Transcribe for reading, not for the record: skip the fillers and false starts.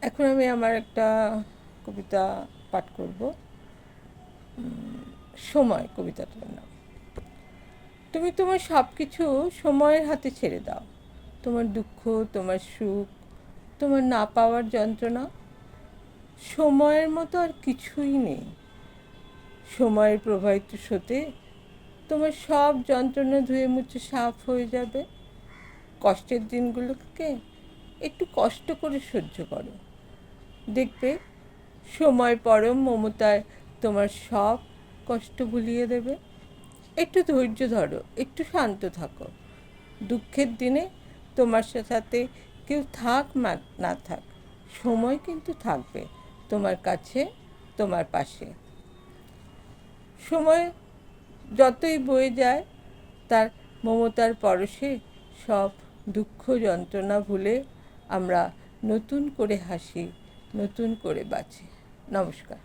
এখন আমি আমার একটা কবিতা পাঠ করব। সময় কবিতাটার নাম। তুমি তোমার সব কিছু সময়ের হাতে ছেড়ে দাও। তোমার দুঃখ, তোমার সুখ, তোমার না পাওয়ার যন্ত্রণা, সময়ের মতো আর কিছুই নেই। সময়ের প্রবাহিত স্রোতে তোমার সব যন্ত্রণা ধুয়ে মুছে সাফ হয়ে যাবে। কষ্টের দিনগুলোকে একটু কষ্ট করে সহ্য করো। দেখবে সময় পরম মমতায় তোমার সব কষ্ট ভুলিয়ে দেবে। একটু ধৈর্য ধরো, একটু শান্ত থাকো। দুঃখের দিনে তোমার সাথে কেউ থাক না থাক, সময় কিন্তু থাকবে তোমার কাছে, তোমার পাশে। সময় যতই বয়ে যায় তার মমতার পরশে সব দুঃখ যন্ত্রণা ভুলে আমরা নতুন করে হাসি, নতুন করে বাঁচি। নমস্কার।